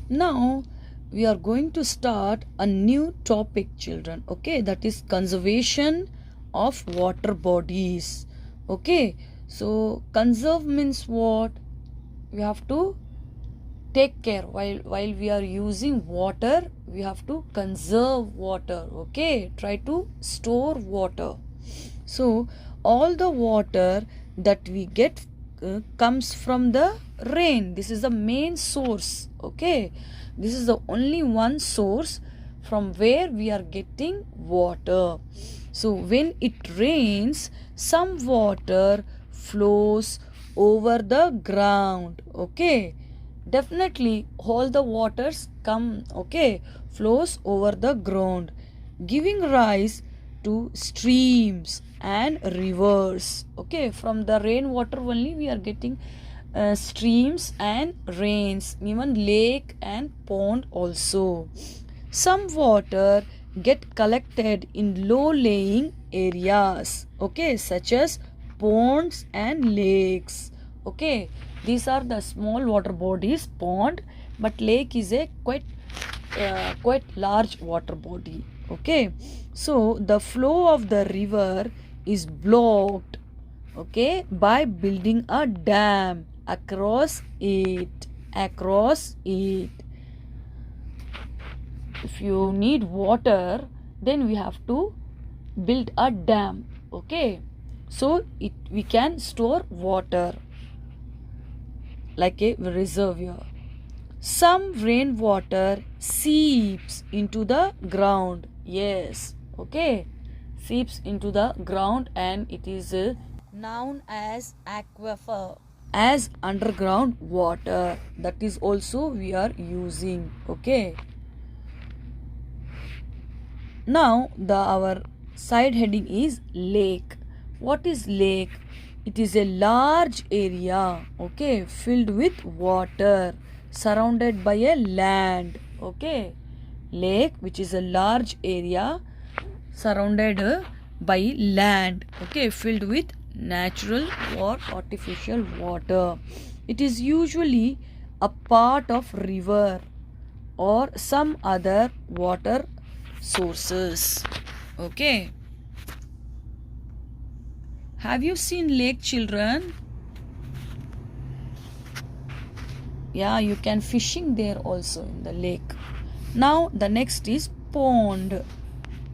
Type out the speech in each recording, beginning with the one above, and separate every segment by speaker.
Speaker 1: Now we are going to start a new topic, children. Okay, that is conservation of water bodies. Okay, so conserve means what? We have to take care while we are using water. We have to conserve water. Okay, try to store water. So all the water that we get comes from the rain. This is the main source. Okay, this is the only one source from where we are getting water. So when it rains, some water flows over the ground. Okay, definitely all the waters come, okay, flows over the ground, giving rise to streams and rivers. Okay, from the rainwater only we are getting streams and rains, even lake and pond also. Some water get collected in low lying areas, okay, such as ponds and lakes. Okay, these are the small water bodies. Pond, but lake is a quite large water body. Okay, so the flow of the river is blocked, okay, by building a dam across it. If you need water, then we have to build a dam. Okay, so we can store water like a reservoir. Some rainwater seeps into the ground. Yes, okay, seeps into the ground, and it is known as aquifer, as underground water. That is also we are using. Okay, now our side heading is lake. What is lake? It is a large area, okay, filled with water, surrounded by a land. Okay, lake, which is a large area surrounded by land, okay, filled with natural or artificial water. It is usually a part of river or some other water sources. Okay, have you seen lake, children? Yeah, you can fishing there also in the lake. Now the next is pond.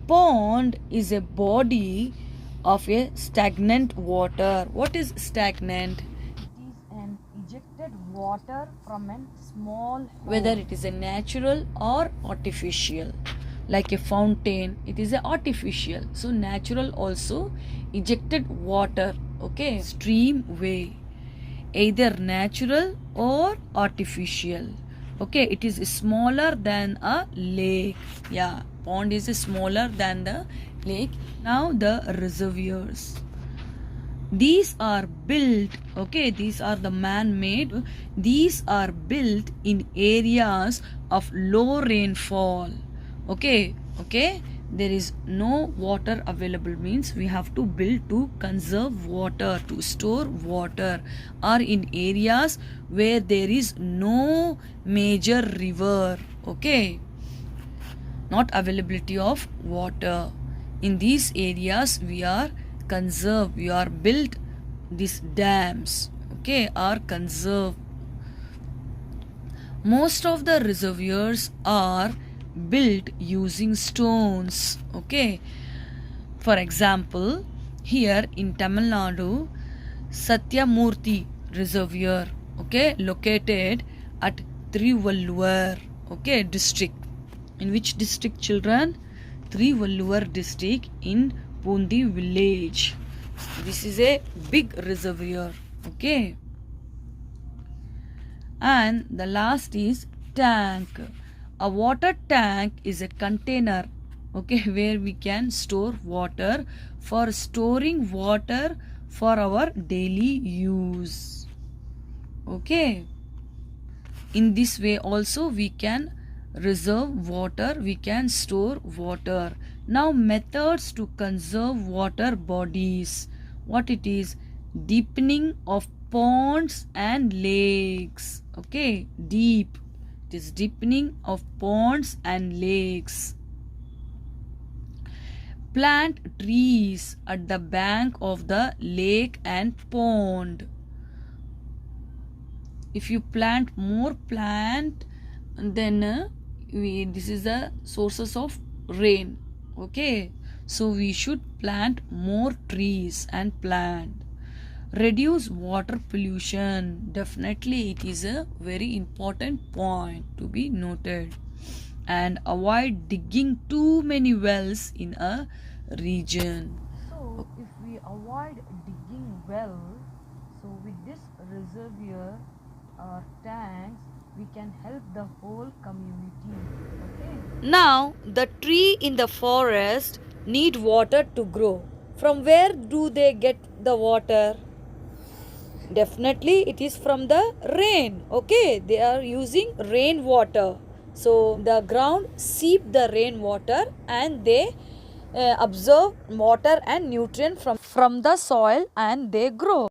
Speaker 1: Pond is a body of a stagnant water. What is stagnant? It is an ejected water from a small hole. Whether it is a natural or artificial, like a fountain, it is a artificial. So natural also ejected water. Okay, stream way, either natural or artificial. Okay, it is smaller than a lake. Yeah, pond is smaller than the lake. Now the reservoirs, these are built, okay, these are the man-made. These are built in areas of low rainfall. Okay, there is no water available, means we have to build to conserve water, to store water, or in areas where there is no major river. Okay, not availability of water. In these areas we are built these dams, okay, are conserved. Most of the reservoirs are built using stones. Okay, for example, here in Tamil Nadu, Satyamurthy reservoir, okay, located at Trivallur, okay, district. In which district, children? Trivallur district, in Pundi village. This is a big reservoir. Okay, and the last is tank. A water tank is a container, okay, where we can store water for storing water for our daily use. Okay, in this way also we can reserve water, we can store water. Now methods to conserve water bodies. What it is? Deepening of ponds and lakes. Okay, deep It is deepening of ponds and lakes. Plant trees at the bank of the lake and pond. If you plant more plant, then this is the sources of rain. Okay, so we should plant more trees and plant. Reduce water pollution. Definitely it is a very important point to be noted. And avoid digging too many wells in a region. So if we avoid digging wells, so with this reservoir or tanks, we can help the whole community. Okay. Now the tree in the forest need water to grow. From where do they get the water? Definitely it is from the rain. Okay, they are using rainwater. So the ground seep the rainwater and they absorb water and nutrient from the soil and they grow.